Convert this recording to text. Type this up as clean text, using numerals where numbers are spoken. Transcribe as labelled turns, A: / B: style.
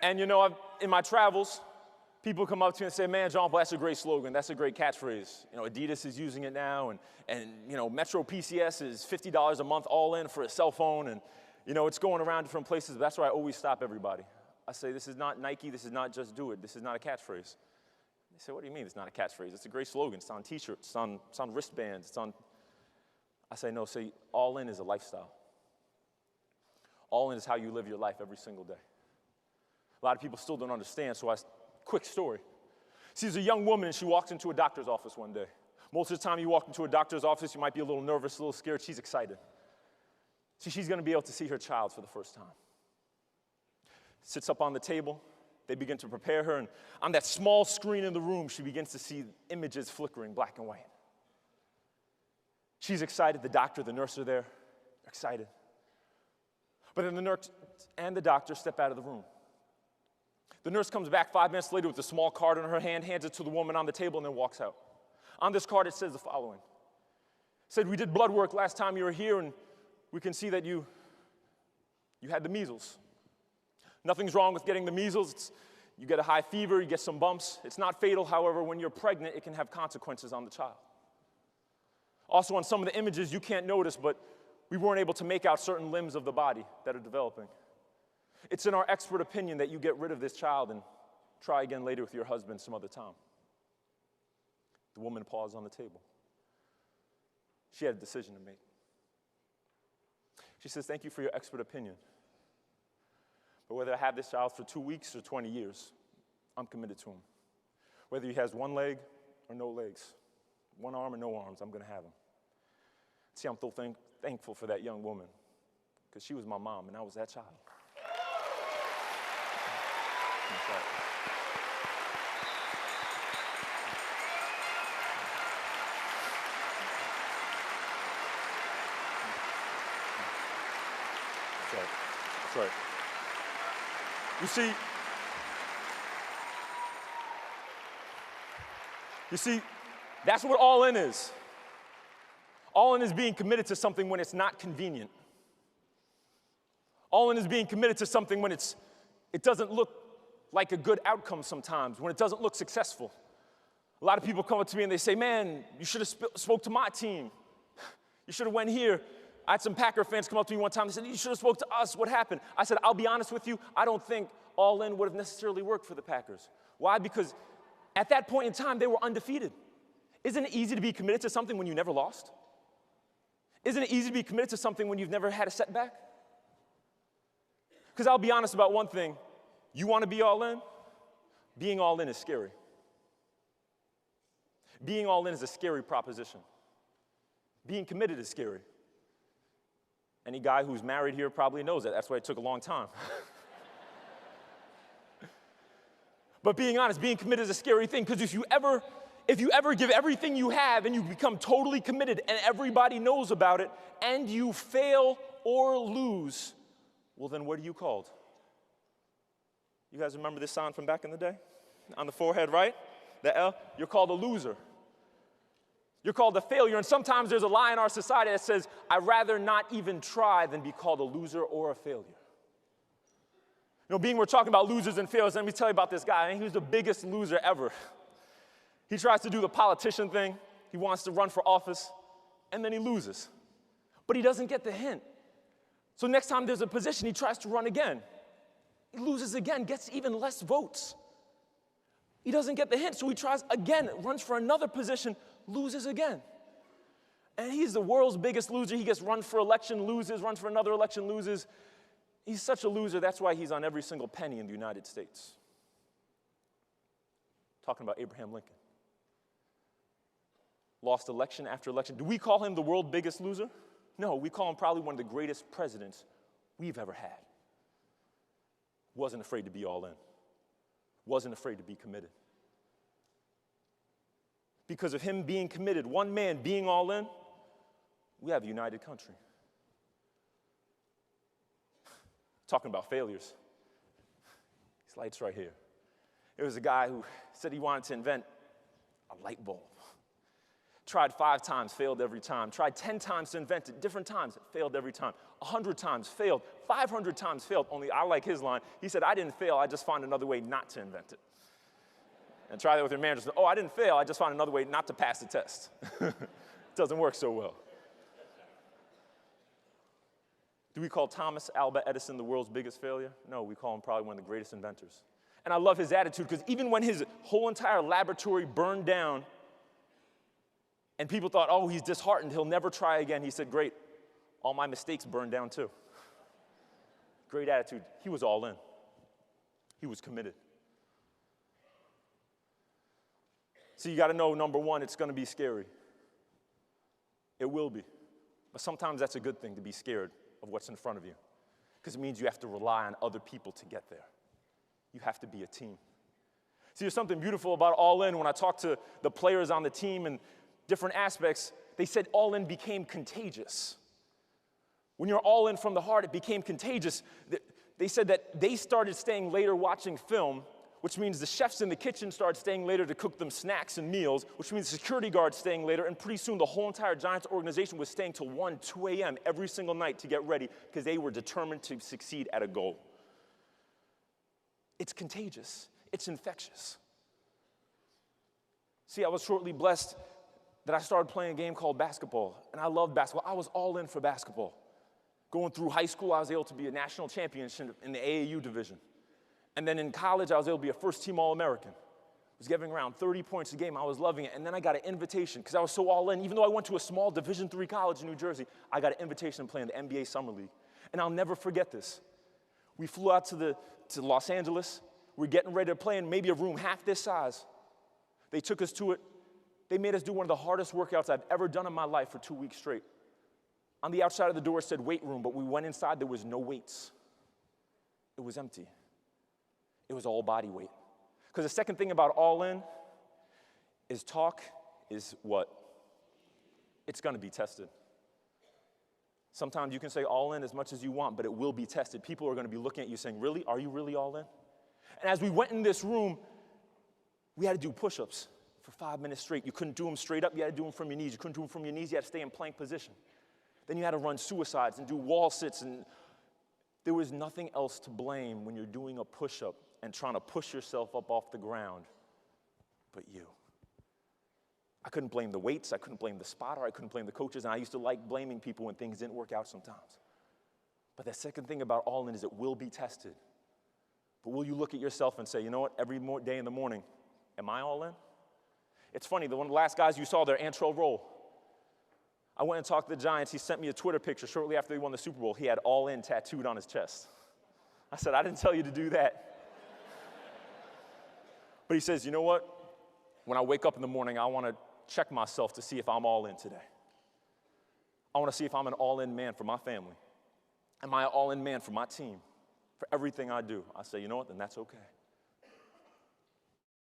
A: And you know, in my travels, people come up to me and say, man, Jean-Paul, that's a great slogan. That's a great catchphrase. You know, Adidas is using it now, and you know, Metro PCS is $50 a month all in for a cell phone, and you know, it's going around different places. But that's where I always stop everybody. I say, this is not Nike. This is not Just Do It. This is not a catchphrase. They say, what do you mean it's not a catchphrase? It's a great slogan. It's on T-shirts. It's on wristbands. It's on. I say, no. Say, all in is a lifestyle. All in is how you live your life every single day. A lot of people still don't understand, so quick story. See, there's a young woman, and she walks into a doctor's office one day. Most of the time you walk into a doctor's office, you might be a little nervous, a little scared. She's excited. See, she's going to be able to see her child for the first time. Sits up on the table. They begin to prepare her, and on that small screen in the room, she begins to see images flickering, black and white. She's excited. The doctor, the nurse are there. They're excited. But then the nurse and the doctor step out of the room. The nurse comes back 5 minutes later with a small card in her hand, hands it to the woman on the table, and then walks out. On this card, it says the following. It said, we did blood work last time you were here, and we can see that you had the measles. Nothing's wrong with getting the measles. You get a high fever, you get some bumps. It's not fatal, however, when you're pregnant, it can have consequences on the child. Also, on some of the images, you can't notice, but we weren't able to make out certain limbs of the body that are developing. It's in our expert opinion that you get rid of this child and try again later with your husband some other time. The woman paused on the table. She had a decision to make. She says, thank you for your expert opinion. But whether I have this child for 2 weeks or 20 years, I'm committed to him. Whether he has one leg or no legs, one arm or no arms, I'm going to have him. See, I'm still thankful for that young woman because she was my mom and I was that child. That's right. That's right. You see, that's what all in is. All in is being committed to something when it's not convenient. All in is being committed to something when it doesn't look like a good outcome sometimes, when it doesn't look successful. A lot of people come up to me and they say, man, you should have spoke to my team. You should have went here. I had some Packer fans come up to me one time. They said, you should have spoke to us. What happened? I said, I'll be honest with you. I don't think all in would have necessarily worked for the Packers. Why? Because at that point in time, they were undefeated. Isn't it easy to be committed to something when you never lost? Isn't it easy to be committed to something when you've never had a setback? Because I'll be honest about one thing. You want to be all in? Being all in is scary. Being all in is a scary proposition. Being committed is scary. Any guy who's married here probably knows that. That's why it took a long time. But being honest, being committed is a scary thing because if you ever give everything you have and you become totally committed and everybody knows about it and you fail or lose, well then what are you called? You guys remember this sign from back in the day? On the forehead, right? The L? You're called a loser. You're called a failure. And sometimes there's a lie in our society that says, I'd rather not even try than be called a loser or a failure. You know, being we're talking about losers and failures, let me tell you about this guy. He was the biggest loser ever. He tries to do the politician thing. He wants to run for office, and then he loses. But he doesn't get the hint. So next time there's a position, he tries to run again. He loses again, gets even less votes. He doesn't get the hint, so he tries again, runs for another position, loses again. And he's the world's biggest loser. He gets run for election, loses, runs for another election, loses. He's such a loser, that's why he's on every single penny in the United States. Talking about Abraham Lincoln. Lost election after election. Do we call him the world's biggest loser? No, we call him probably one of the greatest presidents we've ever had. Wasn't afraid to be all in. Wasn't afraid to be committed. Because of him being committed, one man being all in, we have a united country. Talking about failures. These lights right here. There was a guy who said he wanted to invent a light bulb. Tried 5 times, failed every time. Tried 10 times to invent it, different times, failed every time. 100 times, failed. 500 times, failed. Only I like his line. He said, I didn't fail, I just found another way not to invent it. And try that with your manager. Oh, I didn't fail, I just found another way not to pass the test. It doesn't work so well. Do we call Thomas Alva Edison the world's biggest failure? No, we call him probably one of the greatest inventors. And I love his attitude because even when his whole entire laboratory burned down and people thought, oh, he's disheartened, he'll never try again, he said, great, all my mistakes burned down too. Great attitude. He was all in. He was committed. So you got to know, number one, it's going to be scary. It will be. But sometimes that's a good thing, to be scared of what's in front of you, because it means you have to rely on other people to get there. You have to be a team. See, there's something beautiful about All In. When I talked to the players on the team and different aspects, they said All In became contagious. When you're all in from the heart, it became contagious. They said that they started staying later watching film, which means the chefs in the kitchen started staying later to cook them snacks and meals, which means the security guards staying later, and pretty soon the whole entire Giants organization was staying till 1, 2 a.m. every single night to get ready because they were determined to succeed at a goal. It's contagious. It's infectious. See, I was shortly blessed that I started playing a game called basketball, and I love basketball. I was all in for basketball. Going through high school, I was able to be a national champion in the AAU division. And then in college, I was able to be a first-team All-American. I was giving around 30 points a game. I was loving it. And then I got an invitation, because I was so all in. Even though I went to a small Division III college in New Jersey, I got an invitation to play in the NBA Summer League. And I'll never forget this. We flew out to Los Angeles. We're getting ready to play in maybe a room half this size. They took us to it. They made us do one of the hardest workouts I've ever done in my life for 2 weeks straight. On the outside of the door it said weight room, but we went inside, there was no weights. It was empty. It was all body weight. Because the second thing about All In is talk is what? It's going to be tested. Sometimes you can say all in as much as you want, but it will be tested. People are going to be looking at you saying, really? Are you really all in? And as we went in this room, we had to do push-ups for 5 minutes straight. You couldn't do them straight up. You had to do them from your knees. You couldn't do them from your knees. You had to stay in plank position. Then you had to run suicides and do wall sits. And there was nothing else to blame when you're doing a push-up and trying to push yourself up off the ground but you. I couldn't blame the weights. I couldn't blame the spotter. I couldn't blame the coaches. And I used to like blaming people when things didn't work out sometimes. But the second thing about All In is it will be tested. But will you look at yourself and say, you know what, every day in the morning, am I all in? It's funny, one of the last guys you saw there, Antrel Roll. I went and talked to the Giants. He sent me a Twitter picture shortly after they won the Super Bowl. He had All In tattooed on his chest. I said, I didn't tell you to do that. But he says, you know what? When I wake up in the morning, I want to check myself to see if I'm all in today. I want to see if I'm an all-in man for my family. Am I an all-in man for my team? For everything I do? I say, you know what? Then that's okay.